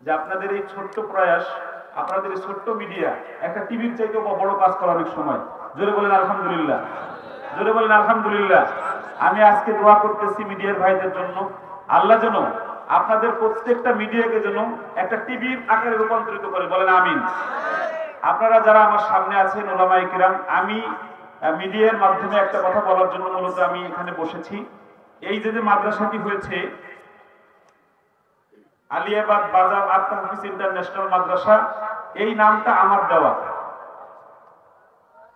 যে আপনাদের এই ছোট্ট প্রয়াস, আপনাদের এই ছোট্ট মিডিয়া একটা টিভির চাইতেও বড় কাজ করার অনেক সময়। জোরে বলেন আলহামদুলিল্লাহ, জোরে বলেন আলহামদুলিল্লাহ। আমি আজকে দোয়া করতেছি মিডিয়ার ভাইদের জন্য, আল্লাহ যেন আপনাদের প্রত্যেকটা মিডিয়াকে যেন একটা টিভির আকারে রূপান্তরিত করে, বলেন আমিন। আপনারা যারা আমার সামনে আছেন ওলামায়ে কিরাম, আমি মিডিয়ার মাধ্যমে একটা কথা বলার জন্য মূলত আমি এখানে বসেছি। এই যে মাদ্রাসাটি হয়েছে আলিয়াবাদ বাজার আত-তাহফিজ ইন্টারন্যাশনাল মাদ্রাসা, এই নামটা আমার দেওয়া।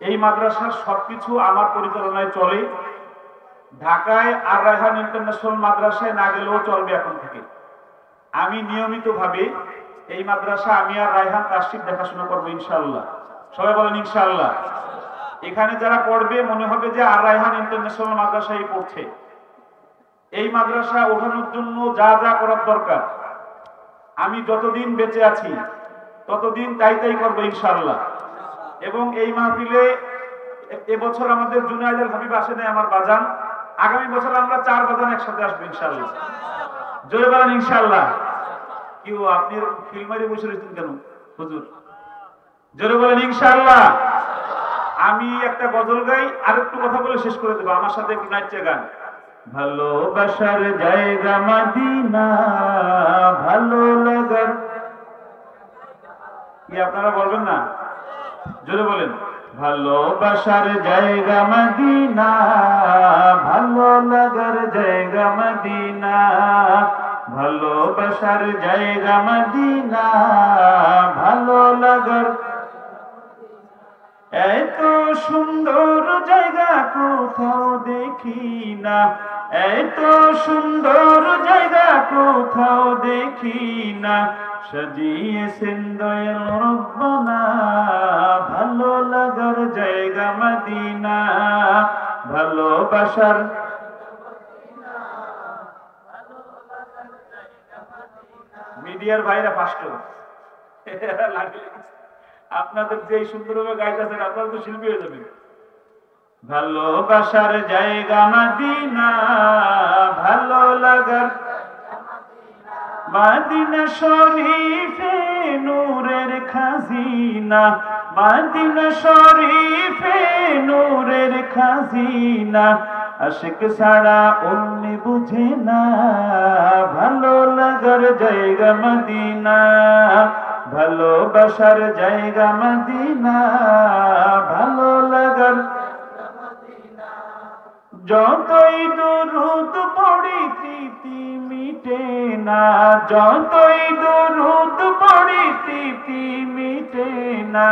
এই মাদ্রাসার সবকিছু আমার পরিচালনায় চলে। ঢাকায় আর রায়হান ইন্টারন্যাশনাল মাদ্রাসায় না গেলেও চলবে এখন থেকে। আমি নিয়মিতভাবে এই মাদ্রাসা আমি আর রায়হান তাশরিফ দেখাশোনা করবো ইনশাআল্লাহ। সবাই বলেন ইনশাআল্লাহ। এখানে যারা পড়বে মনে হবে যে আর রায়হান ইন্টারন্যাশনাল মাদ্রাসায় পড়ছে। এই মাদ্রাসা ওঠানোর জন্য যা যা করার দরকার আমি যতদিন বেঁচে আছি ততদিন তাই করবো ইনশাআল্লাহ। এবং এই মাহফিলে এবছর আমাদের জুনায়েদ আল হাবিব আসে নাই, আমার বাজান। আগামী বছর আমরা 4 বাজান একসাথে আসবো ইনশাআল্লাহ। জোরে বলেন ইনশাআল্লাহ। কি আপনি ফিল্মারি বসে রয়েছেন কেন হুজুর? জোরে বলেন ইনশাআল্লাহ। আমি একটা গজল গাই, আরেকটু কথা বলে শেষ করে দেবো। আমার সাথে একটু নাচে গান। ভালোবাসার জায়গা মদিনা, ভালো লাগার, কি আপনারা বলবেন না? জোরে বলেন। ভালোবাসার জায়গা মদিনা, ভালো লাগার জায়গা মদিনা, ভালোবাসার জায়গা মদিনা, ভালো লাগার। এত সুন্দর জায়গা কোথাও দেখি না, এত সুন্দর জায়গা কোথাও দেখি না, সাজিয়েছেন দয়াল রব্বানা, ভালো লাগার জায়গা মদিনা, ভালোবাসার। মিডিয়ার ভাইরা ফাস্ট আপনাদের যে সুন্দরভাবে গাইতেছেন আপনারা তো শিল্পী হয়ে যাবেন। ভালোবাসার জায়গা মদিনা, ভালো লাগার মদিনা শরীফে নূরের খাজিনা, মদিনা শরীফে নূরের খাজিনা, আশিক ছাড়া অন্য বুঝে না, ভালো লাগার জায়গা মদিনা, ভালোবাসার জায়গা মদিনা, ভালো লাগার। যতই দুরূদ পড়ি তৃপ্তি মিটে না, যতই দুরূদ পড়ি তৃপ্তি মিটে না,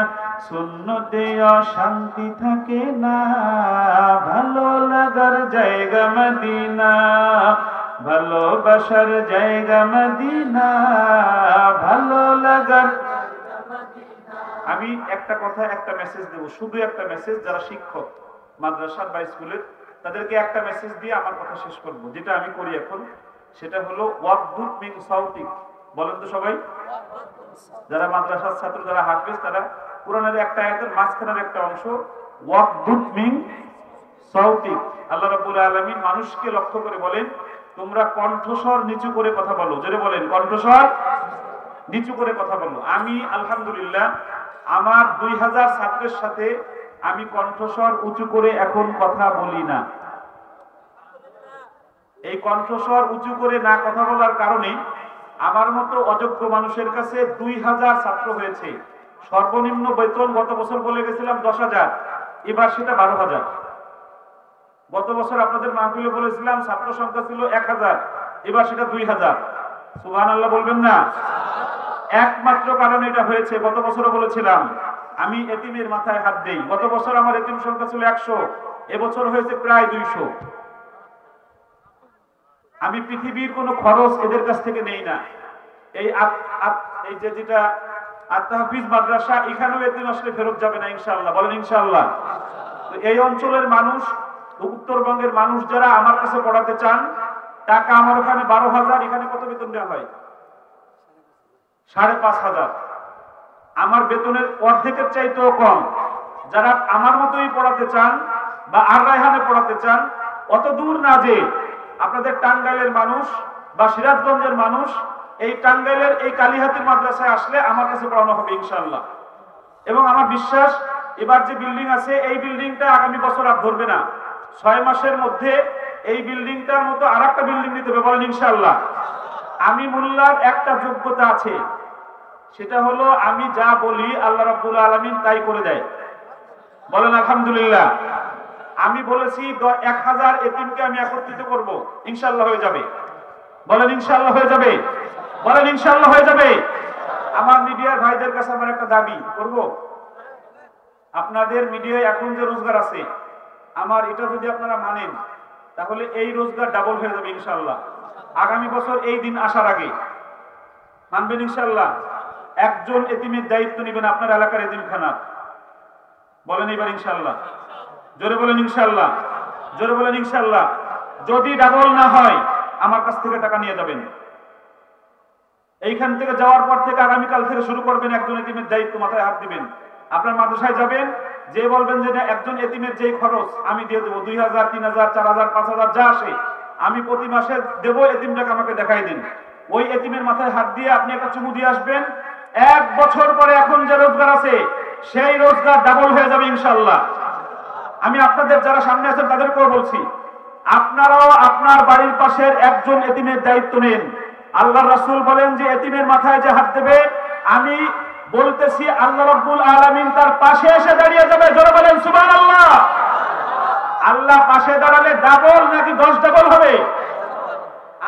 সুন্নতে অশান্তি থাকে না, ভালো লাগার জায়গা মদিনা, ভালোবাসার জায়গা মদিনা, ভালো লাগার। আমি একটা কথা একটা মেসেজ দেব, শুধু একটা মেসেজ। যারা শিক্ষক মাদ্রাসার বা স্কুলের তাদেরকে একটা মেসেজ দিয়ে আমার কথা শেষ করব, যেটা আমি করি এখন। সেটা হলো ওয়াকদুত মিন সাউতিক। বলেন তো সবাই, যারা মাদ্রাসার ছাত্র, যারা হাফেজ, তারা কোরআনের একটা আয়াতের মাঝখানের একটা অংশ ওয়াকদুত মিন সাউতিক। আল্লাহ রাব্বুল আলামিন মানুষকে লক্ষ্য করে বলেন, তোমরা কণ্ঠস্বর নিচু করে কথা বলো। জোরে বলেন, কণ্ঠস্বর নিচু করে কথা বলো। আমি আলহামদুলিল্লাহ আমার 2000 ছাত্রের সাথে আমি কণ্ঠস্বর উঁচু করে এখন কথা বলি না। এই কণ্ঠস্বর উঁচু করে না কথা বলার কারণে আমার মতো অযোগ্য মানুষের কাছে 2000 ছাত্র হয়েছে। সর্বনিম্ন বেতন গত বছর বলে গেছিলাম 10,000, এবার সেটা 12,000। গত বছর আপনাদের মাহফিলে বলেছিলাম ছাত্র সংখ্যা ছিল 1000, এবার সেটা 2000। সুবহানাল্লাহ বলবেন না? একমাত্র কারণ এটা হয়েছে, গত বছরও বলেছিলাম আমি এতিমের মাথায় হাত দেই। গত বছর আমার এতিম সংখ্যা ছিল 100, এবছর হয়েছে প্রায় 200। আমি পৃথিবীর কোনো খরচ এদের কাছ থেকে নেই না। এই যেটা আত-তাহফিজ মাদ্রাসা, এখানেও এতিম আসলে ফেরত যাবে না ইনশাআল্লাহ। বলেন ইনশাআল্লাহ। তো এই অঞ্চলের মানুষ, উত্তরবঙ্গের মানুষ যারা আমার কাছে পড়াতে চান, টাকা আমার ওখানে 12,000, এখানে কত বেতন দেওয়া হয়? 5,500। আমার বেতনের অর্ধেকের চাইতেও কম। যারা আমার মতোই পড়াতে চান বা আর রায়হানে পড়াতে চান, অত দূর না যে আপনাদের টাঙ্গাইলের মানুষ বা সিরাজগঞ্জের মানুষ এই টাঙ্গাইলের এই কালিহাতির মাদ্রাসায় আসলে আমার কাছে পড়ানো হবে ইনশাআল্লাহ। এবং আমার বিশ্বাস এবার যে বিল্ডিং আছে এই বিল্ডিংটা আগামী বছর আর ধরবে না, 6 মাসের মধ্যে এই বিল্ডিংটার মতো আর একটা বিল্ডিং নিতে হবে, বলেন ইনশাআল্লাহ। আমি মোল্লার একটা যোগ্যতা আছে, সেটা হলো আমি যা বলি আল্লাহ রাব্বুল আলামিন তাই করে দেয়, বলেন আলহামদুলিল্লাহ। আমি বলেছি 1000 এতিমকে আমি একত্রিত করব, ইনশাআল্লাহ হয়ে যাবে, বলেন ইনশাআল্লাহ হয়ে যাবে, বলেন ইনশাআল্লাহ হয়ে যাবে। আমার মিডিয়ার ভাইদের কাছে আমার একটা দাবি করব, আপনাদের মিডিয়ায় এখন যে রোজগার আছে আমার এটা যদি আপনারা মানেন তাহলে এই রোজগার ডাবল হয়ে যাবে ইনশাআল্লাহ। আগামী বছর এই দিন আসার আগে মানবেন ইনশাআল্লাহ। একজন এতিমের দায়িত্ব নেবেন আপনার এলাকার এতিমখানা, বলেন এবার ইনশাআল্লাহ, জোরে বলেন ইনশাআল্লাহ, জোরে বলেন ইনশাআল্লাহ। যদি ডাবল না হয় আমার কাছ থেকে টাকা নিয়ে যাবেন, এইখান থেকে যাওয়ার পর থেকে আগামীকাল থেকে শুরু করবেন, একজন এতিমের দায়িত্ব মাথায় হাত দিবেন। আপনার মাদ্রাসায় যাবেন, যে বলবেন যে একজন এতিমের যেই খরচ আমি দিয়ে দেবো, 2000, 3000, 4000, 5000 যা আসে আমি প্রতি মাসে দেবো, এতিমটাকে আমাকে দেখাই দিন। ওই এতিমের মাথায় হাত দিয়ে আপনি একটা চুমু দিয়ে আসবেন, 1 বছর পরে এখন যে রোজগার আছে সেই রোজগার ডাবল হয়ে যাবে ইনশাআল্লাহ। আমি আপনাদের যারা সামনে আছেন তাদেরকেও বলছি, আপনারাও আপনার বাড়ির পাশের একজন এতিমের দায়িত্ব নেন। আল্লাহর রাসূল বলেন যে এতিমের মাথায় যে হাত দেবে, আমি বলতেছি আল্লাহ রাব্বুল আলামিন তার পাশে এসে দাঁড়িয়ে যাবে, জোরে বলেন সুবহানাল্লাহ। আল্লাহ পাশে দাঁড়ালে ডাবল নাকি 10 ডাবল হবে?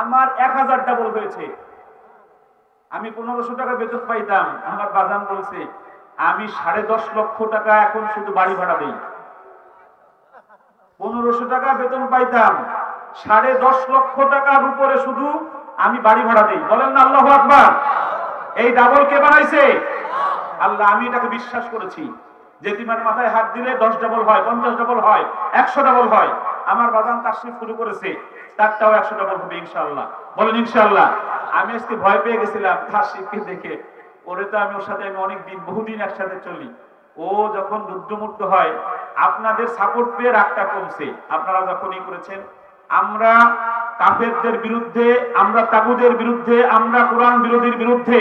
আমার 1000 ডাবল হয়েছে। আমি 1500 টাকা বেতন পাইতাম, আমার বাজান বলছে আমি 10.5 লক্ষ টাকা এখন শুধু বাড়ি ভাড়া দেই। 1500 টাকা বেতন পাইতাম, 10.5 লক্ষ টাকার উপরে শুধু আমি বাড়ি ভাড়া দেই, বলেন না আল্লাহু আকবার। এই ডাবল কে বানাইছে? আল্লাহ। আমি এটাকে বিশ্বাস করেছি, যেতিমার মাথায় হাত দিলে 10 ডাবল হয়, 50 ডাবল হয়, 100 ডাবল হয়। আমার বাজান তাশরীফ শুরু করেছে, তারটাও 100 ডাবল হবে ইনশাআল্লাহ, বলেন ইনশাআল্লাহ। আমি আজকে ভয় পেয়ে গেছিলাম তাশরীফকে দেখে, ওরে তো আমি ওর সাথে অনেক দিন বহুদিন একসাথে চলি, ও যখন রুদ্রমুক্ত হয় আপনাদের সাপোর্ট পেয়ে রাগটা কমছে। আপনারা যখনই করেছেন, আমরা কাফেরদের বিরুদ্ধে, আমরা তাগুদের বিরুদ্ধে, আমরা কোরআন বিরোধীর বিরুদ্ধে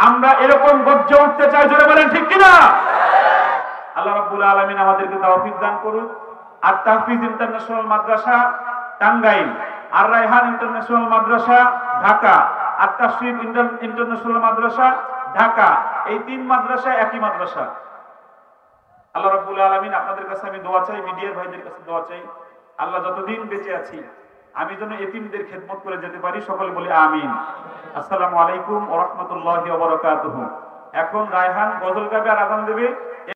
আমরা এরকম গর্জে উঠতে চাই, জোরে বলেন ঠিক কিনা? আল্লাহ রাব্বুল আলামিন আমাদেরকে তৌফিক দান করুন। আর তাহফিজ ইন্টারন্যাশনাল মাদ্রাসা টাঙ্গাইল, আর রায়হান ইন্টারন্যাশনাল মাদ্রাসা ঢাকা, আর তাশরিফ ইন্টারন্যাশনাল মাদ্রাসা ঢাকা, এই 3 মাদ্রাসা একই মাদ্রাসা। আল্লাহ রাব্বুল আলামিন আপনাদের কাছে আমি দোয়া চাই, মিডিয়ার ভাইদের কাছে দোয়া চাই, আল্লাহ যতদিন বেঁচে আছি আমি যেন এতিমদের খেদমত করে যেতে পারি, সকলে বলি আমিন। আসসালামু আলাইকুম ওয়া রাহমাতুল্লাহি ওয়া বারাকাতুহু। এখন রায়হান গজল গাবে আর আযান দেবে।